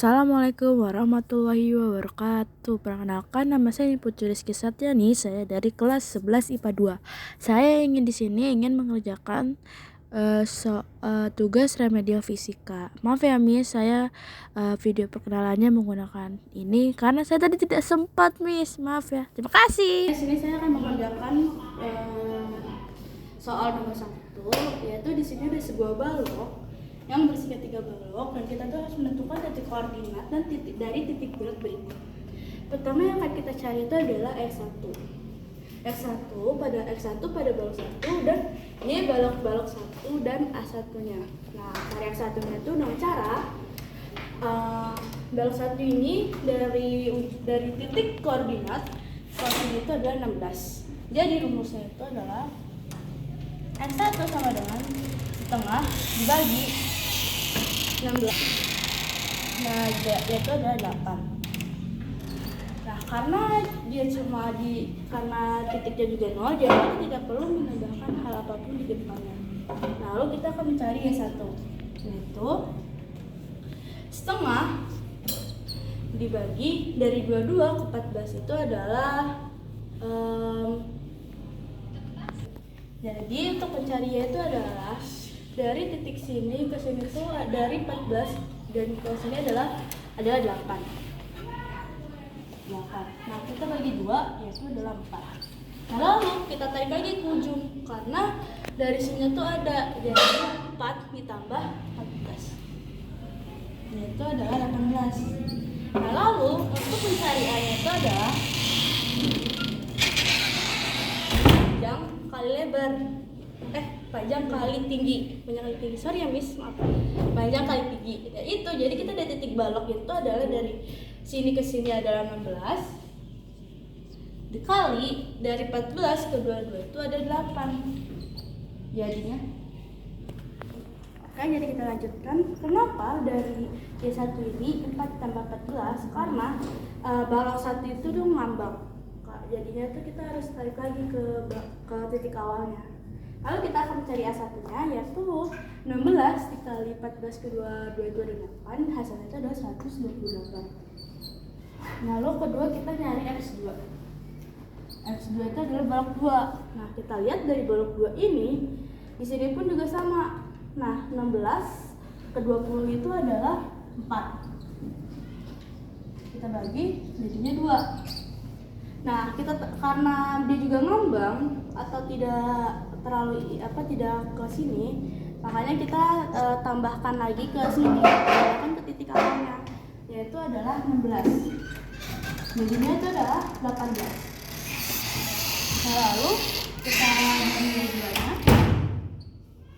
Assalamualaikum warahmatullahi wabarakatuh. Perkenalkan, nama saya Putri Rizky Satyani. Saya dari kelas 11 IPA 2. Saya di sini ingin mengerjakan tugas remedial fisika. Maaf ya Miss, saya video perkenalannya menggunakan ini karena saya tadi tidak sempat Miss. Maaf ya. Terima kasih. Di sini saya akan mengerjakan soal nomor 1, yaitu di sini ada sebuah balok yang berisikan 3 balok dan kita tuh harus menentukan titik koordinat dan titik dari titik berat berikut. Pertama yang akan kita cari itu adalah X1 pada balok 1 dan ini balok 1 dan A1-nya. Nah, cari X1-nya itu dengan cara balok 1 ini dari titik koordinat itu adalah 16. Jadi rumusnya itu adalah X1 sama dengan setengah dibagi 16. Nah, yaitu adalah 8. Nah, karena dia karena titiknya juga 0, jadi kita tidak perlu menambahkan hal apapun di depannya. Nah, lalu kita akan mencari Y1, yaitu setengah dibagi dari 22 ke 14 itu adalah jadi untuk mencari Y itu adalah dari titik sini ke sini itu dari 14 dan ke sini adalah 8. Nah, kita bagi 2 yaitu adalah 4. Nah, lalu kita tarik lagi ke ujung karena dari sini tuh ada, jadi 4 ditambah 14 yaitu adalah 18. Nah, lalu untuk mencari A-nya itu adalah panjang kali lebar, panjang kali tinggi. Sorry ya Miss, maaf. Panjang kali tinggi. Ya, itu jadi kita dari titik balok itu adalah dari sini ke sini adalah 16 dikali dari 14 ke 22 itu ada 8. Jadinya oke, jadi kita lanjutkan. Kenapa dari Y1 ini 4 tambah 14? Karena balok 1 itu tuh ngambang. Jadinya tuh kita harus tarik lagi ke titik awalnya. Lalu kita akan mencari A1-nya, yaitu 16 dikali 14 ke 22 itu ada 8. Hasilnya itu adalah 128. Lalu kedua kita nyari X2. X2 itu adalah balok 2. Nah, kita lihat dari balok 2 ini, di sini pun juga sama. Nah, 16 ke 20 itu adalah 4. Kita bagi jadinya 2. Nah, kita karena dia juga ngambang atau tidak terlalu tidak ke sini, makanya kita tambahkan lagi ke sini, tambahkan ke titik awalnya, yaitu adalah 16. Jadinya itu adalah 18. Nah, lalu kita tambahkan Y2-nya.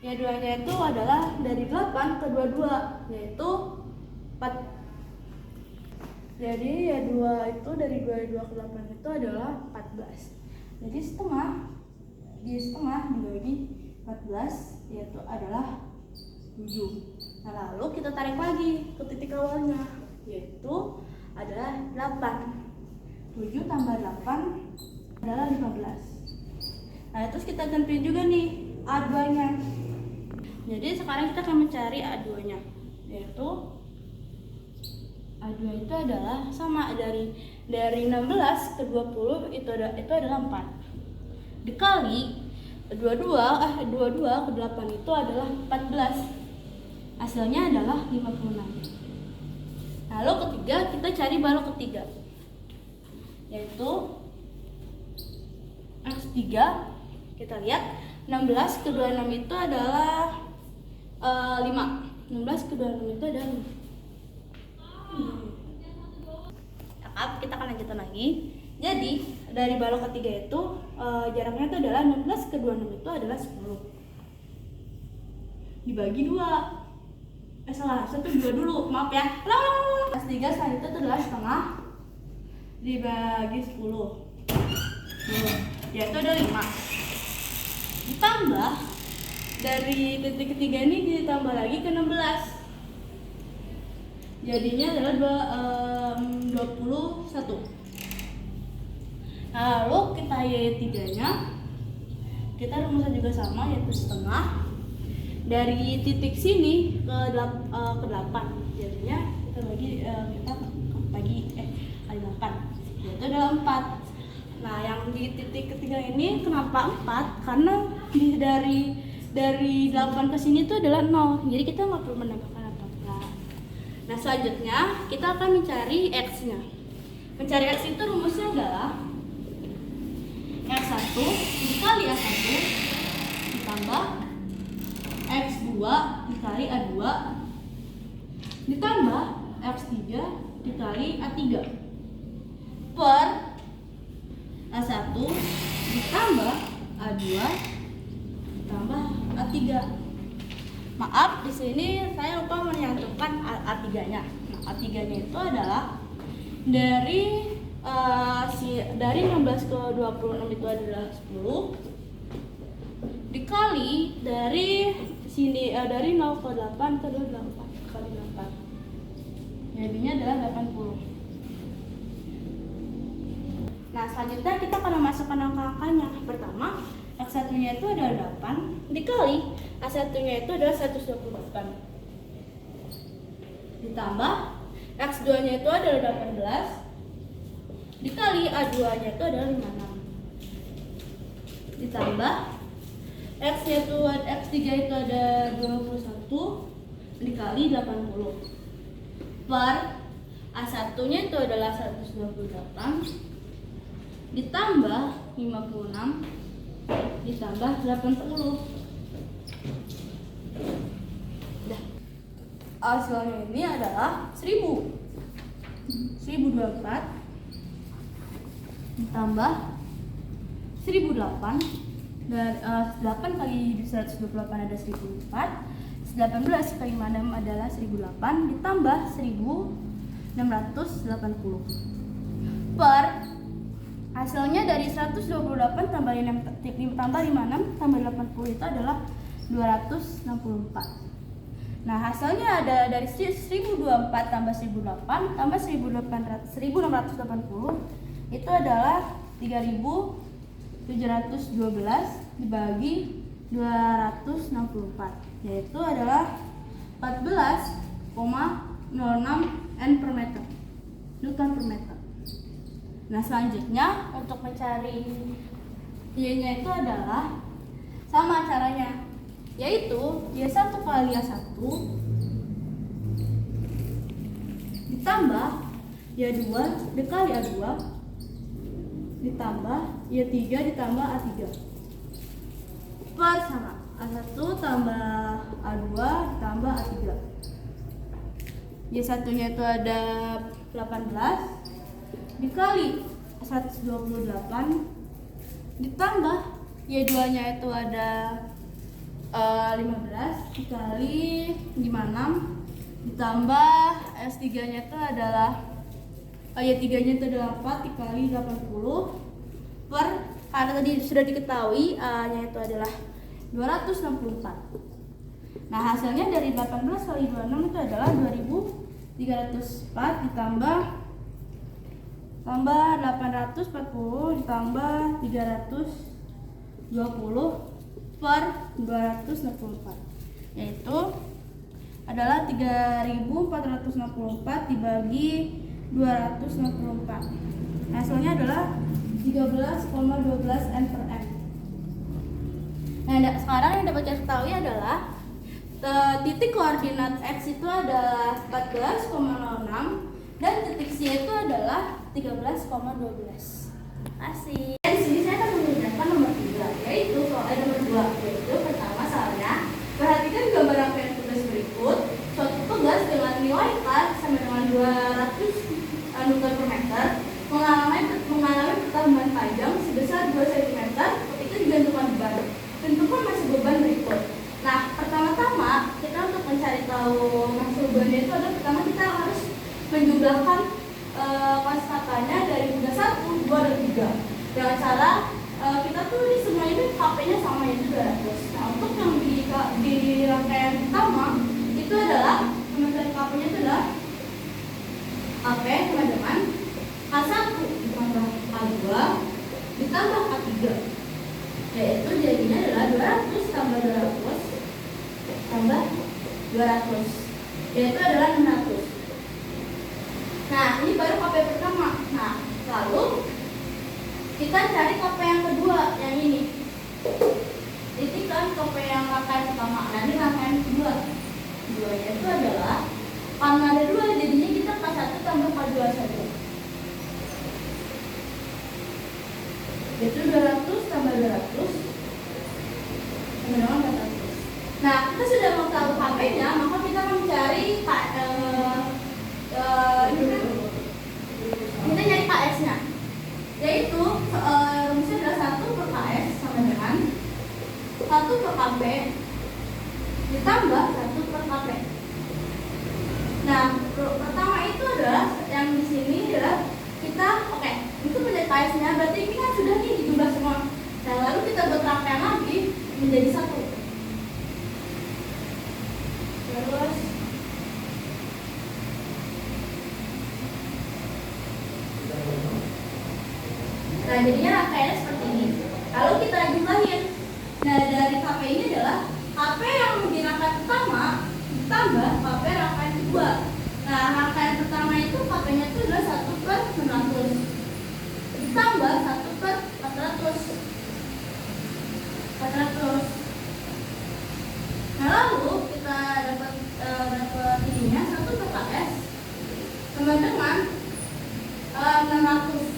Y2-nya itu adalah dari 8 ke 22, yaitu 4. Jadi Y2 itu dari 22 ke 8 itu adalah 14. Jadi setengah dibagi 14 yaitu adalah 7. Nah, lalu kita tarik lagi ke titik awalnya, yaitu adalah 8. 7 tambah 8 adalah 15. Nah, terus kita tentuin juga nih A2-nya. Jadi sekarang kita akan mencari A2-nya, yaitu A2 itu adalah sama dari 16 ke 20 itu adalah 4. Dikali 22 ke 8 itu adalah 14. Hasilnya adalah 56. Lalu ketiga kita cari balok ketiga, yaitu X3. Kita lihat 16 ke 26 itu adalah 5. 16 ke 26 itu adalah 5. Kita akan lanjutkan lagi. Jadi dari balok ketiga itu jaraknya itu adalah 16 ke 26 itu adalah 10. Dibagi 2. Satu 2 dulu, maaf ya. X3 selanjutnya itu adalah setengah dibagi 10. Yaitu ada 5. Ditambah dari titik ketiga ini ditambah lagi ke 16. Jadinya adalah 21. Nah, lalu kita Y3-nya, kita rumusnya juga sama, yaitu setengah dari titik sini ke 8. Jadinya kita terbagi kita bagi kali 8, yaitu adalah 4. Nah, yang di titik ketiga ini kenapa 4? Karena dari 8 ke sini itu adalah 0. Jadi kita nggak perlu menambahkan apa-apa. Nah, selanjutnya kita akan mencari X-nya. Mencari X itu rumusnya adalah X1 dikali A1 ditambah X2 dikali A2 ditambah X3 dikali A3 per A1 ditambah A2 ditambah A3. Maaf, di sini saya lupa menyantumkan A3-nya. Nah, A3-nya itu adalah dari 16 ke 26 itu adalah 10 dikali dari sini dari 0 ke 8 ke 28 kali 8. Jadinya adalah 80. Nah, selanjutnya kita akan memasukkan angka-angkanya. Pertama, X1-nya itu adalah 8 dikali A1-nya itu adalah 128. Ditambah X2-nya itu adalah 18 dikali A2-nya itu adalah 56. Ditambah X-nya itu X3 itu ada 21 dikali 80 per A1-nya itu adalah 128 ditambah 56 ditambah 80. Dah. Hasilnya ini adalah 1024 ditambah 1008 dan 8 kali 128 ada 1004. 18 kali 56 adalah 1008 ditambah 1680 per hasilnya dari 128 tambah 56 tambah 80 itu adalah 264. Nah, hasilnya ada dari 1024 tambah 1008 tambah 1680 itu adalah 3712 dibagi 264, yaitu adalah 14,06 N per meter, Newton per meter. Nah, selanjutnya untuk mencari Y-nya itu adalah sama caranya, yaitu Y1 kali A1 ditambah Y2 dikali A2 ditambah Y3 ditambah A3 per sama A1 tambah A2 ditambah A3. Y1 nya itu ada 18 dikali 128 ditambah Y2 nya itu ada 15 dikali 56 ditambah S3 nya itu adalah Y3 nya itu adalah 4 dikali 80 per, karena tadi sudah diketahui A nya itu adalah 264. Nah, hasilnya dari 18 kali 26 itu adalah 2304 ditambah 840 ditambah 320 per 264, yaitu adalah 3464 dibagi 264. Hasilnya adalah 13,12 N per M. Nah, sekarang yang dapat kita ketahui adalah titik koordinat X itu adalah 14,06 dan titik Y itu adalah 13,12. Terima kasih. Di sini saya akan mengerjakan nomor 3, yaitu soal nomor 2, yaitu pertama soalnya perhatikan gambar rangkaian tugas berikut. Suatu tugas dengan nilai K sama dengan 200 Newton per meter mengalami pertambahan panjang sebesar 2 cm ketika digantungkan beban. Tentukan massa beban berikut. Nah, pertama-tama kita untuk mencari tahu massa bebannya itu adalah pertama kita harus menjumlahkan kosakatanya dari udah 1, 2, dan 3 dengan cara kita tuh di semua ini KP-nya sama, yaitu 200. Nah, untuk yang di rangkaian pertama itu adalah mencari KP-nya itu adalah KP teman-teman K1 ditambah K2 ditambah K3, yaitu jadinya adalah 200 tambah 200 tambah 200, yaitu adalah 600. Nah, ini baru KP pertama. Nah, lalu kita cari KP yang kedua, yang ini. Titik kan KP yang rangkaian pertama. Nah, ini rangkaian kedua. Keduanya itu adalah karena ada dua, jadinya kita K1 tambah K2 saja. Itu 200 tambah 200 sama dengan 400. Nah, kita sudah mau tahu KP-nya, maka kita akan mencari kita nyari KS-nya, yaitu rumusnya adalah 1 per KS sama dengan 1 per KP ditambah 1 per KP. Nah, pertama itu adalah yang di sini adalah kita itu menjadi KS-nya, berarti ini kan sudah nih dijumlah semua. Nah, lalu kita buat rangkaian lagi menjadi 1. Terus nah, jadinya rangkaiannya seperti ini. Lalu kita jumlahin. Nah, dari KP ini adalah KP yang di rangkaian pertama ditambah KP rangkaian kedua. Nah, rangkaian pertama itu KP-nya itu adalah 1 per 600 ditambah 1 per 400. Nah, lalu kita dapat ininya 1 per KS sama dengan 600.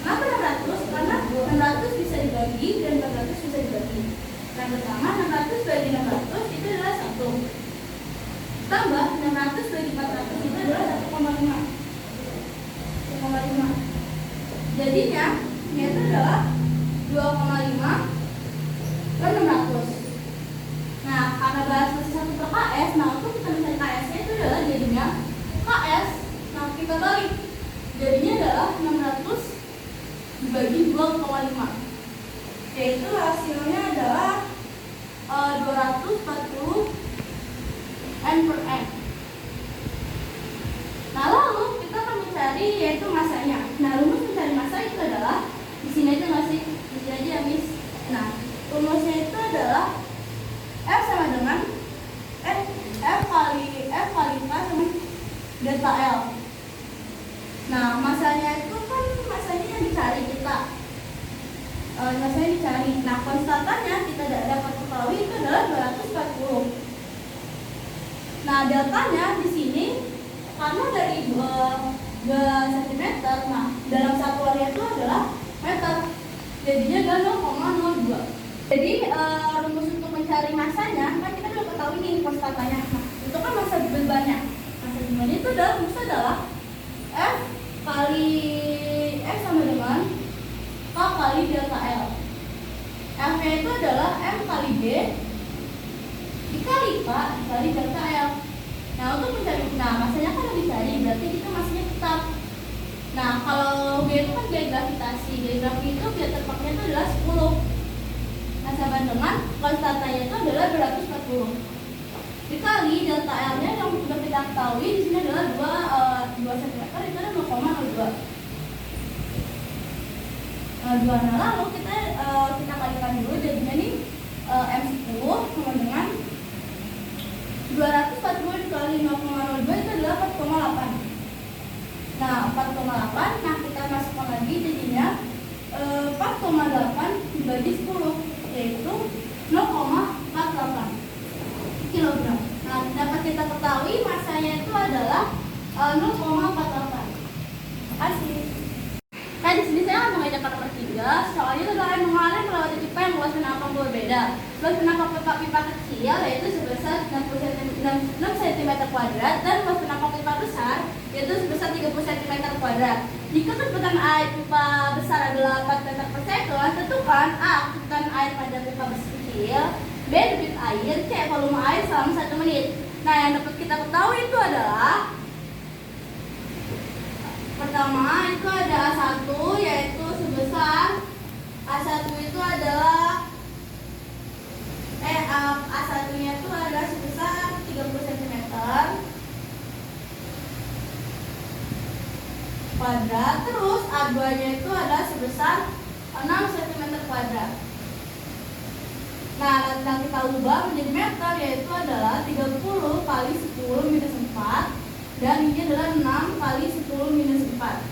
Kenapa 600? Karena 600 bisa dibagi dan 400 bisa dibagi. Yang pertama, 600 bagi 600 itu adalah 1. Tambah 600 bagi 400 itu adalah 1,5. Jadinya ini itu adalah 2,5 per 600. Nah, karena bahas masih 1 per KS, nah untuk kita mencari KS-nya itu adalah jadinya KS. Nah, kita balik. Jadinya adalah 600 dibagi 2,5, yaitu hasilnya adalah 240 N per N. Nah, lalu kita akan mencari yaitu masanya. Nah, rumus mencari massa itu adalah di sini aja nggak sih? Di sini aja ya, Miss. Nah, rumusnya itu adalah F sama dengan F kali K sama delta L. Nah, masanya itu kan masanya yang dicari kita. Masanya dicari. Nah, konstantannya kita dapat ketahui itu adalah 240. Nah, deltanya di sini karena dari 2 cm, nah dalam satuannya itu adalah meter. Jadinya adalah 0,02. Jadi rumus untuk mencari masanya kan kita udah ketahui nih konstantanya. Nah, itu kan massa bebannya. Massa bebannya itu adalah F kali F sama dengan K kali delta L. F-nya itu adalah M kali B dikali K dikali delta L. Nah, untuk mencari masanya kan dicari, berarti kita masanya tetap. Nah, kalau G itu kan gaya gravitasi. Gaya gravitasi itu gaya terpaknya itu adalah 10. Nah, sama dengan konstantanya itu adalah 240 dikali delta L-nya yang sudah kita ketahui di sini adalah 2 cm, itu adalah 0,02. Nah, lalu kita kalikan dulu, jadinya nih M10 sama dengan 240 dikali 0,02 itu adalah 4,8. Nah, 4,8, nah kita masukkan lagi jadinya 4,8 dibagi 10, yaitu 0,48 kilogram. Nah, dapat kita ketahui masanya itu adalah 0,48. Terima kasih. Nah, di sini saya akan mengajak nomor 3. Soalnya itu adalah mengalir melewati pipa yang luas penampang berbeda. Luas penampang pipa kecil yaitu sebesar 6 cm kuadrat dan luas penampang pipa besar yaitu sebesar 30 cm kuadrat. Jika kecepatan air pipa besar adalah 4 meter per sekund, tentukan A. kecepatan air pada pipa kecil, B. debit air, C. volume air selama 1 menit. Nah, yang dapat kita ketahui itu adalah pertama itu ada A1 yaitu sebesar A1 itu adalah A1-nya itu adalah sebesar 30 cm kuadrat, terus A2-nya itu adalah sebesar 6 cm kuadrat. Nah, nanti kita ubah menjadi meter yaitu adalah 30 kali 10 minus 4 dan ini adalah 6 kali 10 minus 4.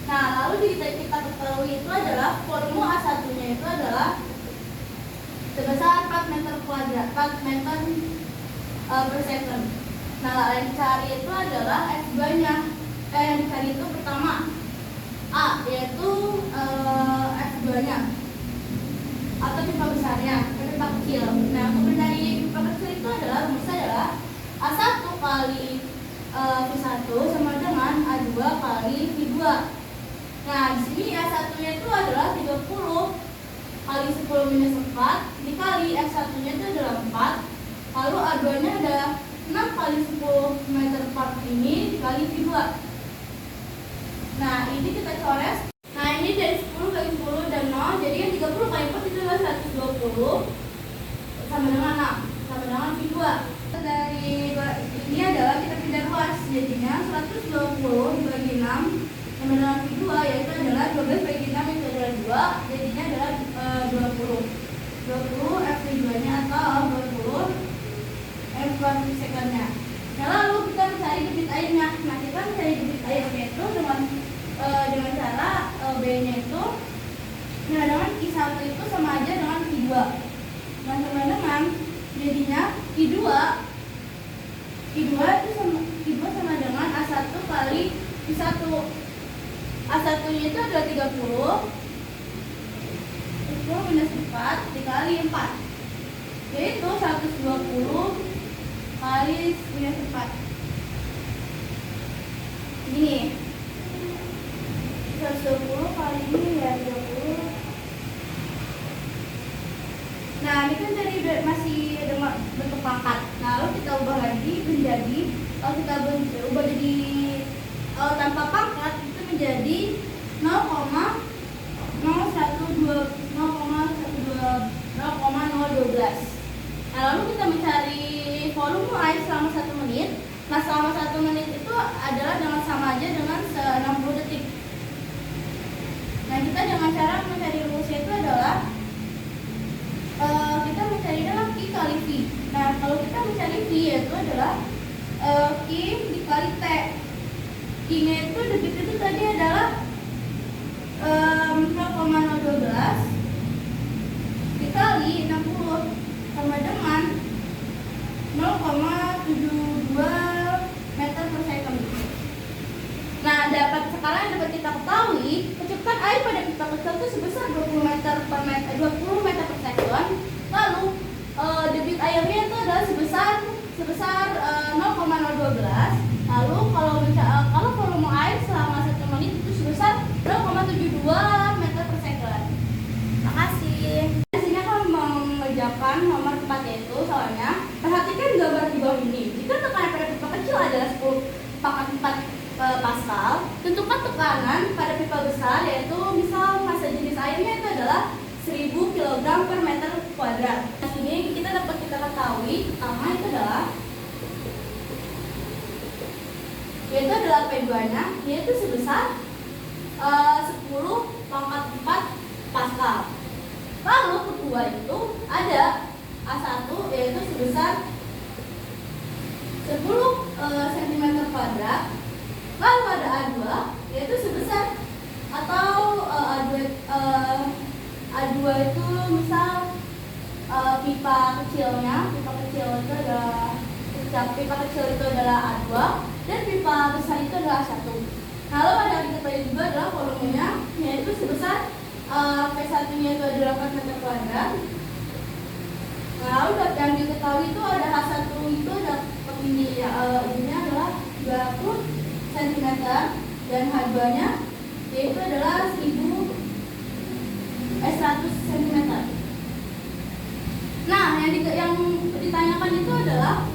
Nah, lalu kita ketahui itu adalah volume A1 nya itu adalah sebesar 4 meter kuadrat, 4 meter per second. Nah, yang dicari itu adalah F2 nya. Yang dicari itu pertama A, yaitu F2 nya atau pipa besarnya, pipa kecil. Nah, untuk mencari pipa kecil itu adalah rumusnya adalah A1 kali V1 sama dengan A2 kali V2. Nah, di sini A1 nya itu adalah 30 kali 10 minus 4 dikali F1 nya itu adalah 4. Lalu A2 nya ada 6 kali 10 meter per ini dikali V2. Nah, ini kita coret. Nah, ini dari 10 kali 10 dan 0, jadi yang 30 kali 4 itu adalah 120 sama dengan 6, sama dengan V2. Dari ini adalah kita pindah ruas, jadinya 120 dibagi 6 sama dengan V2, yaitu adalah 12 bagi 6 itu adalah 2, jadinya adalah 20 F2 nya atau 20 F1 secondnya. Nah, lalu kita mencari debit airnya. Nah, kita mencari debit airnya itu dengan cara B nya itu dengan I1 itu sama aja dengan I2. Nah, sama dengan jadinya I2 itu sama dengan A1 kali I1. A1 nya itu adalah 30 minus 4 dikali 4, yaitu 120 kali minus 4. Ini 120 kali ini ya 30. Nah, ini kan dari masih ada bentuk pangkat. Nah, lalu kita ubah lagi menjadi, kalau kita ubah jadi tanpa pangkat itu menjadi 0,012. Nah, lalu kita mencari volume air selama 1 menit. Nah, selama 1 menit itu adalah dengan sama aja dengan 60 detik. Nah, kita dengan cara mencari rumusnya itu adalah kita mencari dalam Q kali V. Nah, kalau kita mencari V yaitu adalah Q dikali T. Q-nya itu debit itu tadi adalah 0,012 dikali 60 sama dengan 0,72 meter per second. Nah, sekarang dapat kita ketahui kecepatan air pada pipa kecil itu sebesar 20 meter per second. Lalu debit airnya itu adalah sebesar 0,012. Lalu kalau volume air selama 1 menit itu sebesar 0,72 meter per second. Makasih. Di sini akan mengerjakan nomor 4, yaitu soalnya perhatikan gambar di bawah ini. Jika tekanan pada pipa kecil adalah 10/4 Pascal, tentukan tekanan pada pipa besar, yaitu misal massa jenis airnya itu adalah 1000 kg per meter kuadrat. Di sini kita ketahui pertama itu adalah P2 nya yaitu sebesar 10/4 Pascal. Lalu kedua itu ada A1 yaitu sebesar 10 cm kuadrat. Lalu ada A2 yaitu sebesar atau A2 itu misal pipa kecil itu adalah A2 dan pipa besar itu adalah A1. Lalu ada diketahui juga adalah volumenya yaitu sebesar P1 nya itu adalah 4 meter kuadrat. Lalu yang diketahui itu ada H1 itu dapat ininya adalah 200 cm dan H2 nya yaitu adalah 100 cm. Nah, yang ditanyakan itu adalah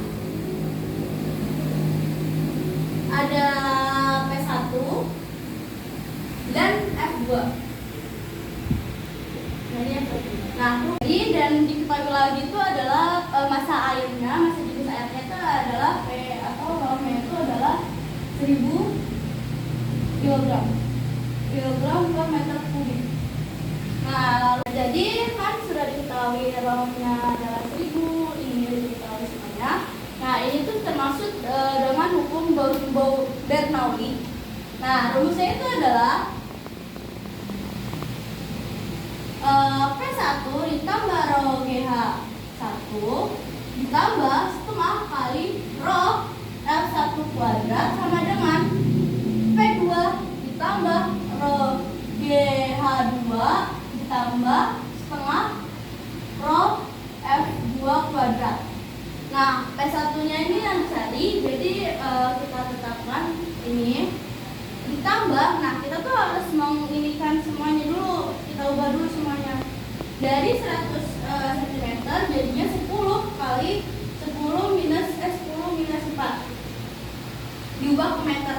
ada P1 dan F2. Nah, dan diketahui lagi itu adalah massa jenis airnya itu adalah P atau volume itu adalah 1000 kg per meter kubik. Nah, lalu jadi kan sudah diketahui volume-nya adalah 1000, ini sudah diketahui semuanya. Nah, ini tuh termasuk dengan hukum Bernoulli. Nah, rumusnya itu adalah P1 ditambah rho GH1 ditambah setengah kali rho F1 kuadrat sama dengan P2 ditambah rho GH2 ditambah setengah rho F2 kuadrat. Nah, P1-nya ini yang dicari, jadi kita tetapkan ini ditambah. Nah, kita tuh harus menginikan semuanya dulu, kita ubah dulu semuanya. Dari 100 cm jadinya 10 kali 10 minus 4 diubah ke meter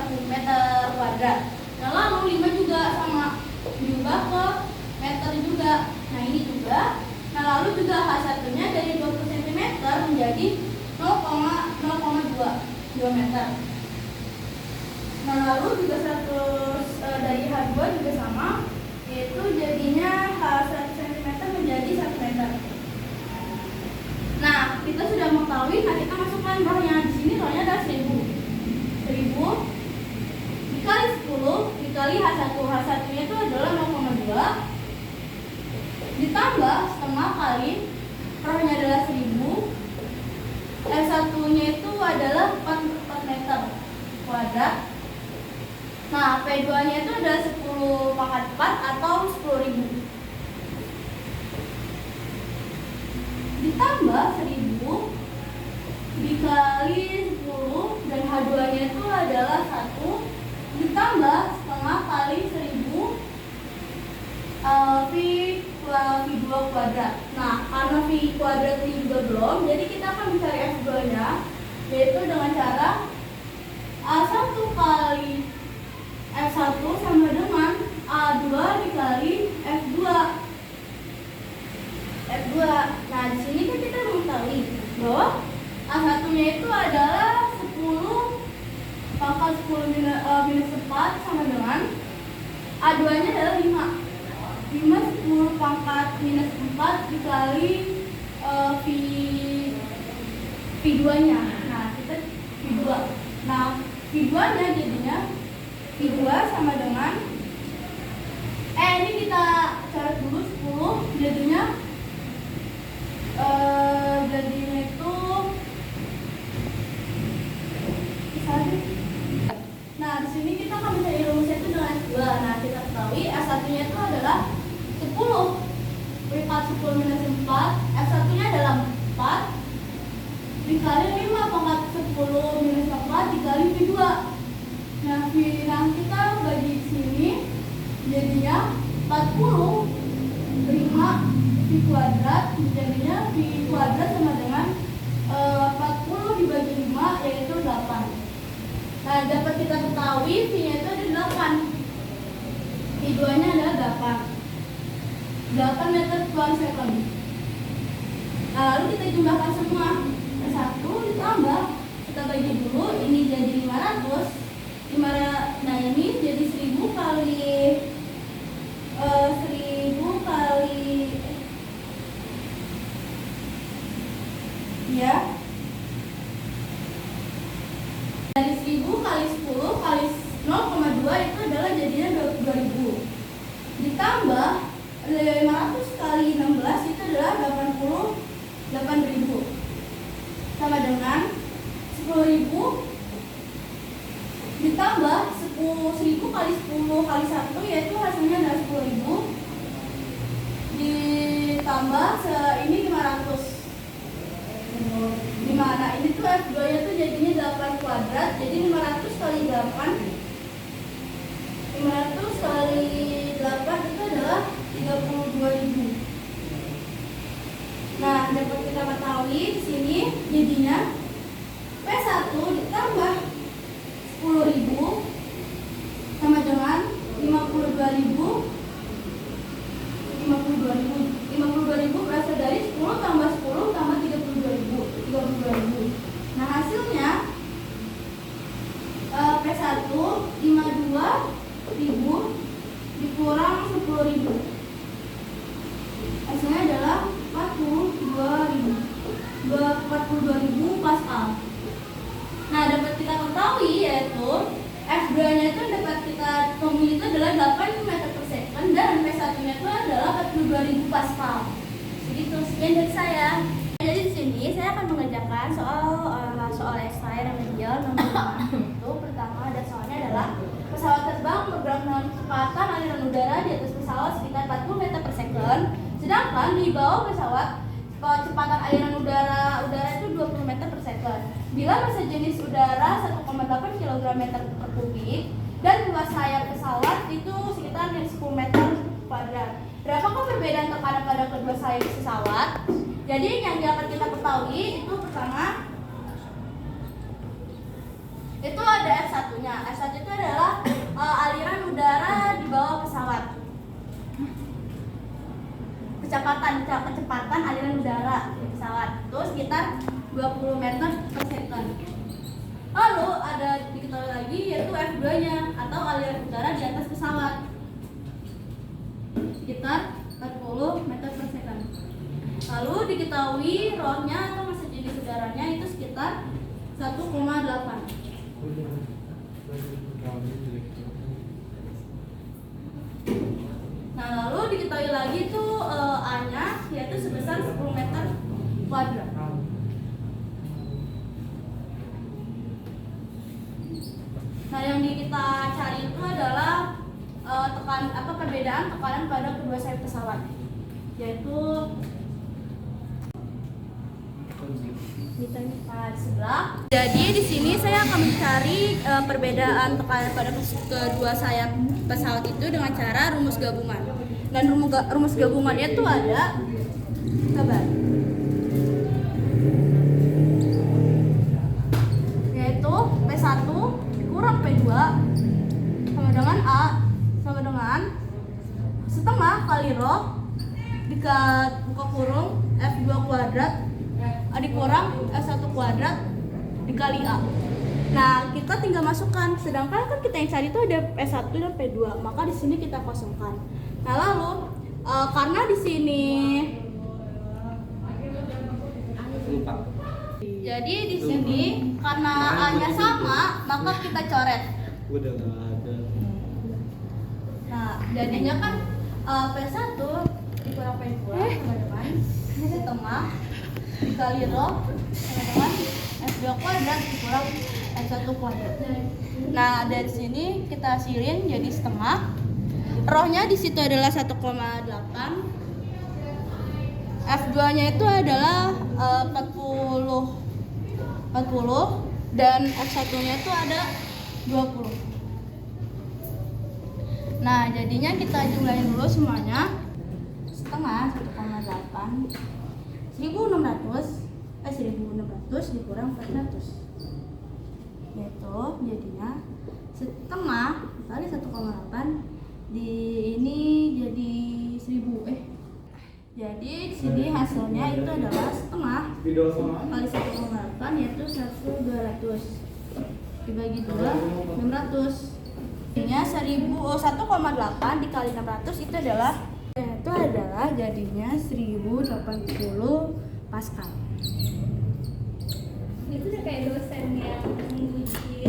kuadrat. Nah, lalu 5 juga sama diubah ke meter juga. Nah, ini juga. Nah, lalu juga H1-nya dari 20 cm menjadi 0,2 meter. Nah, lalu juga 100 dari H2 juga sama, yaitu jadinya H1 cm menjadi 1 meter. Nah, kita sudah mengetahui, nah kita masukkan rohnya. Di sini rohnya adalah 1000 dikali 10 dikali H1. H1-nya itu adalah 0,2 ditambah setengah kali rohnya adalah 1000. F1-nya itu adalah 4 meter kuadrat. Nah, P2-nya itu adalah 10 pangkat 4 atau 10.000 ditambah 1000 dikali 10 dan H2-nya itu adalah 1 ditambah setengah kali 1000 V2 kuadrat. Nah, karena V kuadrat ini juga belum, jadi kita akan mencari F2-nya, yaitu dengan cara A1 kali F1 sama dengan A2 dikali F2. Nah, di sini kan kita mengetahui bahwa A1-nya itu adalah 10 pangkat 10 minus 4 sama dengan A2-nya adalah 5 10 pangkat minus 4 dikali V2-nya. Nah, kita V2. Nah, V2-nya jadinya V2 sama dengan ini kita coret dulu 10 jadinya itu nah, di sini kita akan mencari rumusnya itu dengan S2. Nah, kita ketahui S1-nya itu adalah 10 pangkat 10 minus 4, F1-nya adalah 4 dikali 5 pangkat 10 minus 4 dikali V2. Nah, kita bagi sini jadinya 40 5 V kuadrat, jadinya V kuadrat sama dengan 40 dibagi 5 yaitu 8. Nah, dapat kita ketahui V-nya itu ada 8, V2-nya adalah 8 meter per second. Nah, lalu kita jumlahkan semua. 1 ditambah, kita bagi dulu, ini jadi 500. Nah, ini jadi 1000 kali 1000 kali ya. Dari 1000 kali 10 kali 0,2 itu adalah jadinya 2000. Ditambah 500 kali 16 itu adalah 88.000 sama dengan 10.000 ditambah 10.000 kali 10 kali 1 yaitu hasilnya adalah 10.000 ditambah ini 500. Nah, ini tuh F2-nya tuh jadinya 8 kuadrat, jadi 500 kali 8 itu adalah 32.000. Nah, dapat kita ketahui di sini jadinya P1 ditambah 10.000 sama dengan 52.000 berasal dari 10 tambah 10 tambah 32.000. Nah, hasilnya P1 52.000 dikurang 10.000. Hasilnya adalah 42.000 Pascal. itu adalah 42.000 Pascal. Jadi sekian dari saya. Jadi di sini saya akan mengerjakan soal esai remedial nomor 5. Itu pertama ada soalnya adalah pesawat terbang bergerak dengan kecepatan aliran udara di atas pesawat sekitar 40 meter per second. Sedangkan di bawah pesawat kecepatan aliran udara itu 20 meter per second. Bila massa jenis udara 1,8 kg meter per kubik dan luas sayap pesawat itu sekitar 10 meter kuadrat. Berapakah perbedaan tekanan pada kedua sayap pesawat? Jadi yang akan kita ketahui itu pertama itu ada F1-nya. F1 itu adalah aliran udara di bawah pesawat. Kecepatan aliran udara di pesawat itu sekitar 20 meter per second. Lalu ada diketahui lagi yaitu F2-nya atau aliran udara di atas pesawat sekitar 40 meter per second. Lalu diketahui rho-nya atau massa jenis udaranya itu sekitar 1,8. Nah, lalu diketahui lagi tuh A-nya yaitu sebesar 10 meter kuadrat. Nah, yang kita cari itu adalah perbedaan tekanan pada kedua sayap pesawat, yaitu di sebelah. Jadi di sini saya akan mencari perbedaan tekanan pada kedua sayap pesawat itu dengan cara rumus gabungan. Dan rumus gabungannya itu ada yaitu P1 kurang P2 sama dengan A sama dengan setengah kali rho buka kurung F2 kuadrat dikurang F1 kuadrat dikali A. Nah, kita tinggal masukkan. Sedangkan kan kita yang cari itu ada P1 dan P2, maka di sini kita kosongkan. Nah, lalu karena di sini jadi di sini karena A-nya sama, maka kita coret. Udah nggak ada. Nah, jadinya kan P1 dikurang P2 sama dengan setengah dikali rho sama dengan F2 kuadrat dikurang F1 kuadrat. Nah, dari sini kita hasilin jadi setengah. Rho-nya di situ adalah 1,8. F2-nya itu adalah 40 dan F1-nya itu ada 20. Nah, jadinya kita jumlahin dulu semuanya. Setengah 1,8 1600 dikurang 400, yaitu jadinya setengah kali 1,8 di ini jadi 1000. Jadi di sini hasilnya itu adalah setengah kali 1,8 yaitu 1.200 dibagi 2 600. Jadinya 1,8 dikali 600 itu adalah jadinya 1080 Pascal. Itu udah kayak dosen yang menguji